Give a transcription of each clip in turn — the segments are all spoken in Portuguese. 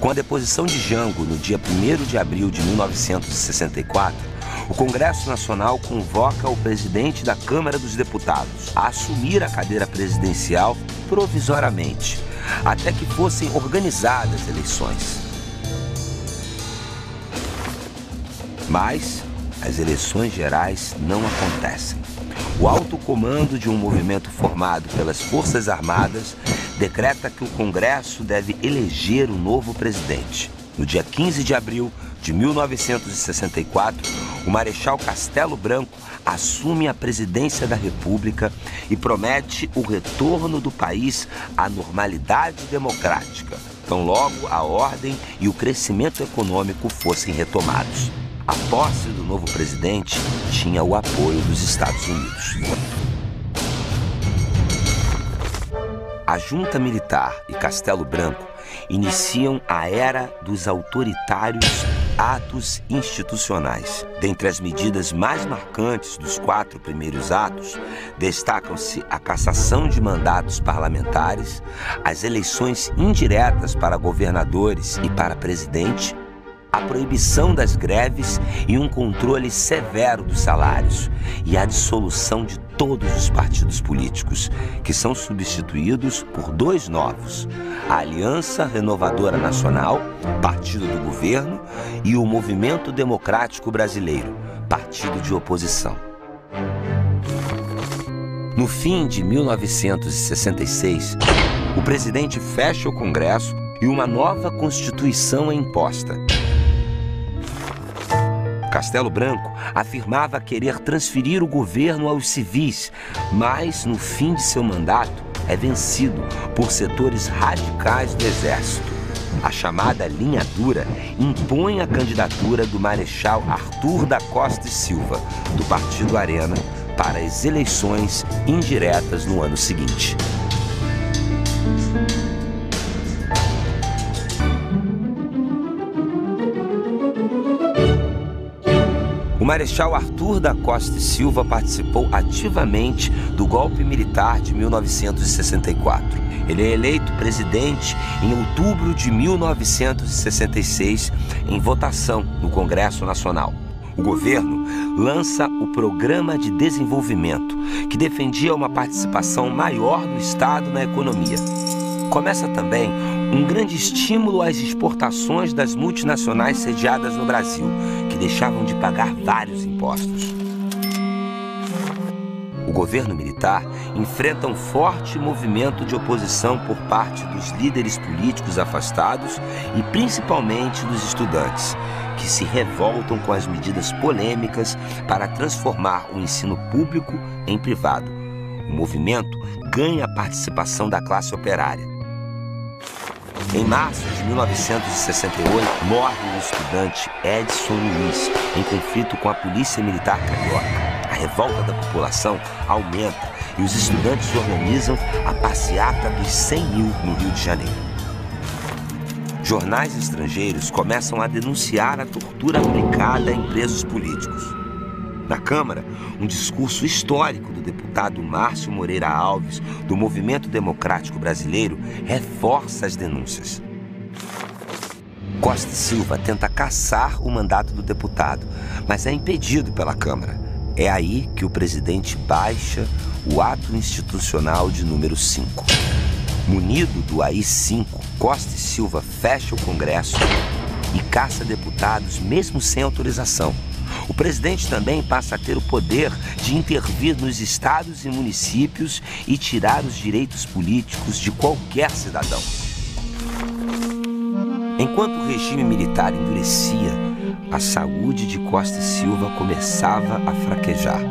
Com a deposição de Jango no dia 1º de abril de 1964, o Congresso Nacional convoca o presidente da Câmara dos Deputados a assumir a cadeira presidencial provisoriamente, até que fossem organizadas eleições. Mas as eleições gerais não acontecem. O alto comando de um movimento formado pelas Forças Armadas decreta que o Congresso deve eleger o novo presidente. No dia 15 de abril de 1964, o Marechal Castelo Branco assume a presidência da República e promete o retorno do país à normalidade democrática, tão logo a ordem e o crescimento econômico fossem retomados. A posse do novo presidente tinha o apoio dos Estados Unidos. A junta militar e Castelo Branco iniciam a era dos autoritários atos institucionais. Dentre as medidas mais marcantes dos 4 primeiros atos, destacam-se a cassação de mandatos parlamentares, as eleições indiretas para governadores e para presidente, a proibição das greves e um controle severo dos salários e a dissolução de todos os partidos políticos, que são substituídos por 2 novos: a Aliança Renovadora Nacional, partido do governo, e o Movimento Democrático Brasileiro, partido de oposição. No fim de 1966, o presidente fecha o Congresso e uma nova Constituição é imposta. Castelo Branco afirmava querer transferir o governo aos civis, mas no fim de seu mandato é vencido por setores radicais do Exército. A chamada linha dura impõe a candidatura do Marechal Arthur da Costa e Silva, do Partido Arena, para as eleições indiretas no ano seguinte. O Marechal Arthur da Costa e Silva participou ativamente do golpe militar de 1964. Ele é eleito presidente em outubro de 1966, em votação no Congresso Nacional. O governo lança o Programa de Desenvolvimento, que defendia uma participação maior do Estado na economia. Começa também um grande estímulo às exportações das multinacionais sediadas no Brasil, que deixavam de pagar vários impostos. O governo militar enfrenta um forte movimento de oposição por parte dos líderes políticos afastados e principalmente dos estudantes, que se revoltam com as medidas polêmicas para transformar o ensino público em privado. O movimento ganha a participação da classe operária. Em março de 1968, morre o estudante Edson Luiz em conflito com a polícia militar carioca. A revolta da população aumenta e os estudantes se organizam a passeata dos 100 mil no Rio de Janeiro. Jornais estrangeiros começam a denunciar a tortura aplicada em presos políticos. Na Câmara, um discurso histórico do deputado Márcio Moreira Alves, do Movimento Democrático Brasileiro, reforça as denúncias. Costa e Silva tenta cassar o mandato do deputado, mas é impedido pela Câmara. É aí que o presidente baixa o ato institucional de número 5. Munido do AI-5, Costa e Silva fecha o Congresso e caça deputados mesmo sem autorização. O presidente também passa a ter o poder de intervir nos estados e municípios e tirar os direitos políticos de qualquer cidadão. Enquanto o regime militar endurecia, a saúde de Costa e Silva começava a fraquejar.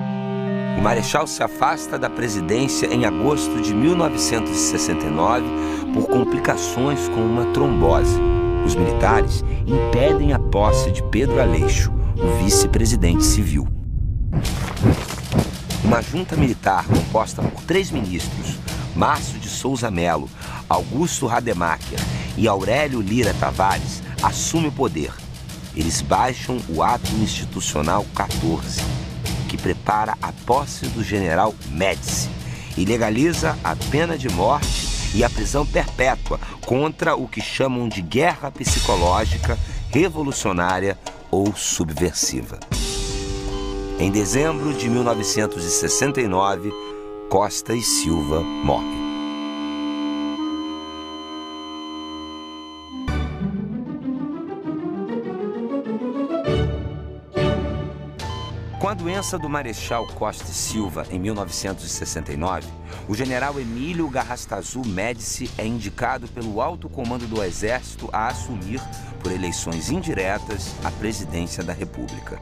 O Marechal se afasta da presidência em agosto de 1969 por complicações com uma trombose. Os militares impedem a posse de Pedro Aleixo, o vice-presidente civil. Uma junta militar composta por 3 ministros, Márcio de Souza Melo, Augusto Rademacher e Aurélio Lira Tavares, assume o poder. Eles baixam o ato institucional 14, que prepara a posse do general Médici e legaliza a pena de morte e a prisão perpétua contra o que chamam de guerra psicológica, revolucionária ou subversiva. Em dezembro de 1969, Costa e Silva morre. Com a doença do Marechal Costa e Silva em 1969, o general Emílio Garrastazu Médici é indicado pelo alto comando do Exército a assumir, por eleições indiretas, a presidência da República.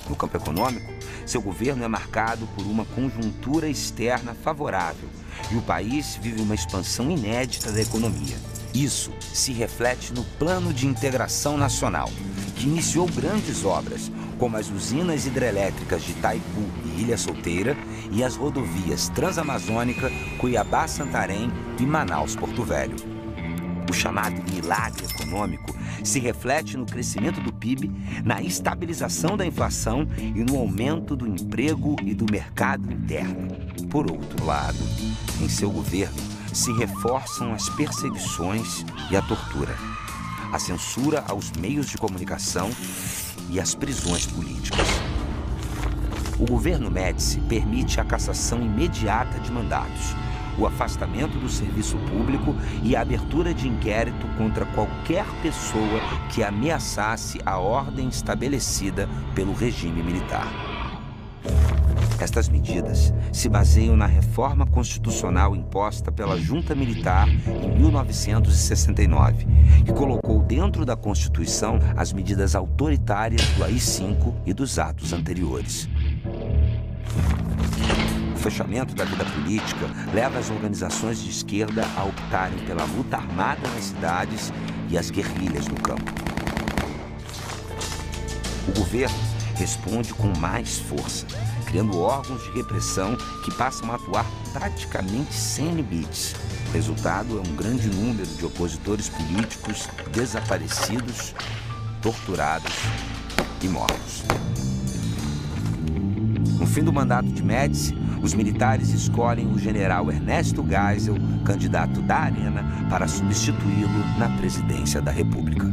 No campo econômico, seu governo é marcado por uma conjuntura externa favorável e o país vive uma expansão inédita da economia. Isso se reflete no Plano de Integração Nacional, que iniciou grandes obras, como as usinas hidrelétricas de Itaipu e Ilha Solteira e as rodovias Transamazônica, Cuiabá-Santarém e Manaus-Porto Velho. O chamado milagre econômico se reflete no crescimento do PIB, na estabilização da inflação e no aumento do emprego e do mercado interno. Por outro lado, em seu governo, se reforçam as perseguições e a tortura, a censura aos meios de comunicação e as prisões políticas. O governo Médici permite a cassação imediata de mandatos, o afastamento do serviço público e a abertura de inquérito contra qualquer pessoa que ameaçasse a ordem estabelecida pelo regime militar. Estas medidas se baseiam na reforma constitucional imposta pela Junta Militar em 1969, que colocou dentro da Constituição as medidas autoritárias do AI-5 e dos atos anteriores. O fechamento da vida política leva as organizações de esquerda a optarem pela luta armada nas cidades e as guerrilhas no campo. O governo responde com mais força, criando órgãos de repressão que passam a atuar praticamente sem limites. O resultado é um grande número de opositores políticos desaparecidos, torturados e mortos. No fim do mandato de Médici, os militares escolhem o general Ernesto Geisel, candidato da Arena, para substituí-lo na presidência da República.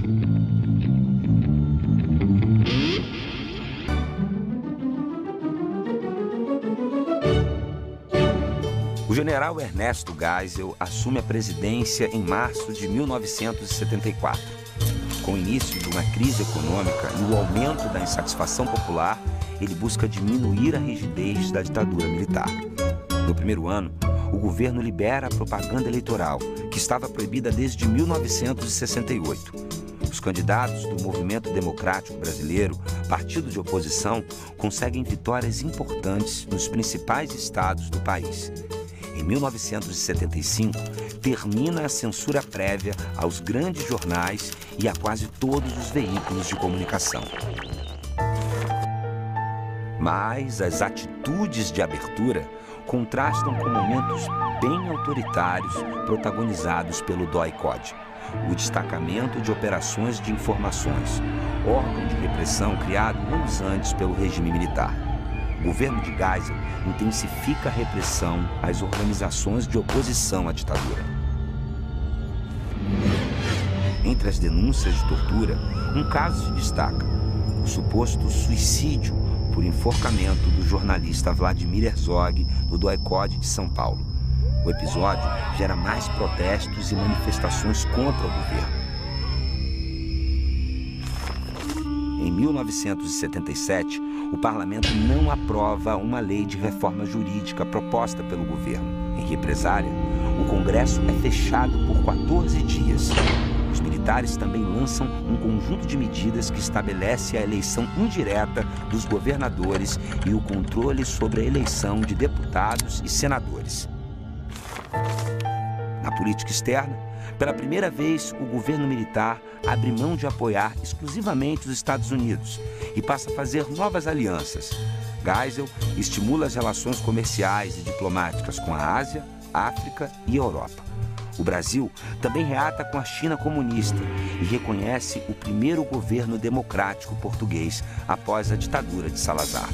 O general Ernesto Geisel assume a presidência em março de 1974. Com o início de uma crise econômica e o aumento da insatisfação popular, ele busca diminuir a rigidez da ditadura militar. No primeiro ano, o governo libera a propaganda eleitoral, que estava proibida desde 1968. Os candidatos do Movimento Democrático Brasileiro, partido de oposição, conseguem vitórias importantes nos principais estados do país. Em 1975, termina a censura prévia aos grandes jornais e a quase todos os veículos de comunicação. Mas as atitudes de abertura contrastam com momentos bem autoritários protagonizados pelo DOI-CODE, o Destacamento de Operações de Informações, órgão de repressão criado anos antes pelo regime militar. O governo de Geisel intensifica a repressão às organizações de oposição à ditadura. Entre as denúncias de tortura, um caso se destaca: o suposto suicídio por enforcamento do jornalista Vladimir Herzog no DOI-CODE de São Paulo. O episódio gera mais protestos e manifestações contra o governo. Em 1977, o parlamento não aprova uma lei de reforma jurídica proposta pelo governo. Em represália, o Congresso é fechado por 14 dias. Os militares também lançam um conjunto de medidas que estabelece a eleição indireta dos governadores e o controle sobre a eleição de deputados e senadores. Na política externa, pela primeira vez, o governo militar abre mão de apoiar exclusivamente os Estados Unidos e passa a fazer novas alianças. Geisel estimula as relações comerciais e diplomáticas com a Ásia, África e Europa. O Brasil também reata com a China comunista e reconhece o primeiro governo democrático português após a ditadura de Salazar.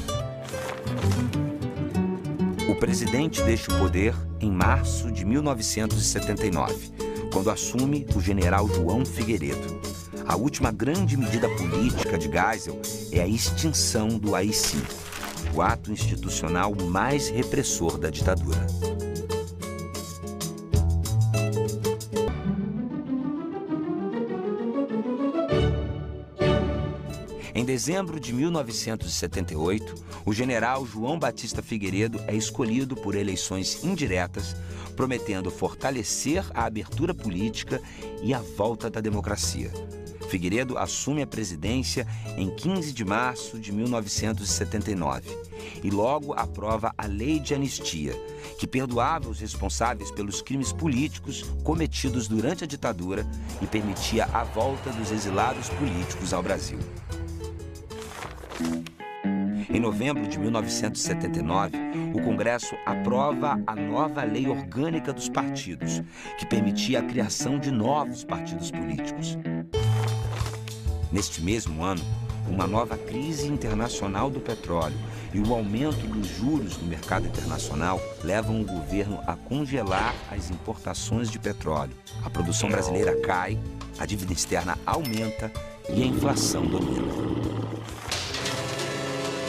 O presidente deixa o poder em março de 1979, quando assume o general João Figueiredo. A última grande medida política de Geisel é a extinção do AI-5, o ato institucional mais repressor da ditadura. Em dezembro de 1978, o general João Batista Figueiredo é escolhido por eleições indiretas, prometendo fortalecer a abertura política e a volta da democracia. Figueiredo assume a presidência em 15 de março de 1979 e logo aprova a Lei de Anistia, que perdoava os responsáveis pelos crimes políticos cometidos durante a ditadura e permitia a volta dos exilados políticos ao Brasil. Em novembro de 1979, o Congresso aprova a nova Lei Orgânica dos Partidos, que permitia a criação de novos partidos políticos. Neste mesmo ano, uma nova crise internacional do petróleo e o aumento dos juros no mercado internacional levam o governo a congelar as importações de petróleo. A produção brasileira cai, a dívida externa aumenta e a inflação domina.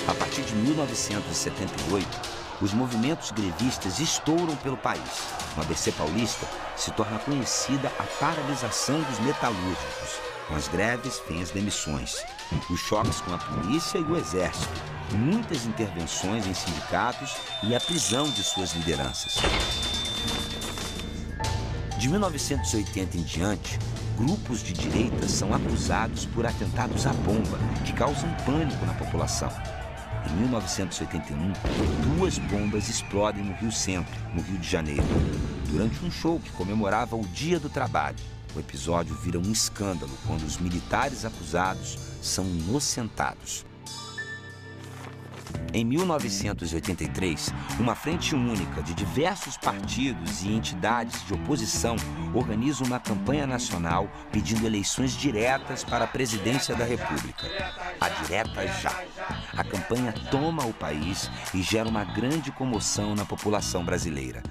A partir de 1978, os movimentos grevistas estouram pelo país. No ABC Paulista, se torna conhecida a paralisação dos metalúrgicos. Com as greves, vêm as demissões, os choques com a polícia e o exército, muitas intervenções em sindicatos e a prisão de suas lideranças. De 1980 em diante, grupos de direita são acusados por atentados à bomba, que causam pânico na população. Em 1981, 2 bombas explodem no Rio Centro, no Rio de Janeiro, durante um show que comemorava o Dia do Trabalho. O episódio vira um escândalo quando os militares acusados são inocentados. Em 1983, uma frente única de diversos partidos e entidades de oposição organiza uma campanha nacional pedindo eleições diretas para a presidência da República. A direta já. A campanha toma o país e gera uma grande comoção na população brasileira.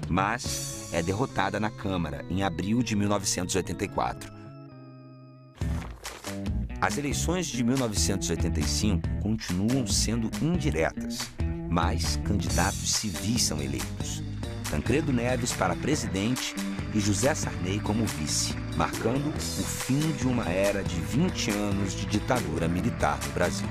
Mas é derrotada na Câmara em abril de 1984. As eleições de 1985 continuam sendo indiretas, mas candidatos civis são eleitos. Tancredo Neves para presidente e José Sarney como vice, marcando o fim de uma era de 20 anos de ditadura militar no Brasil.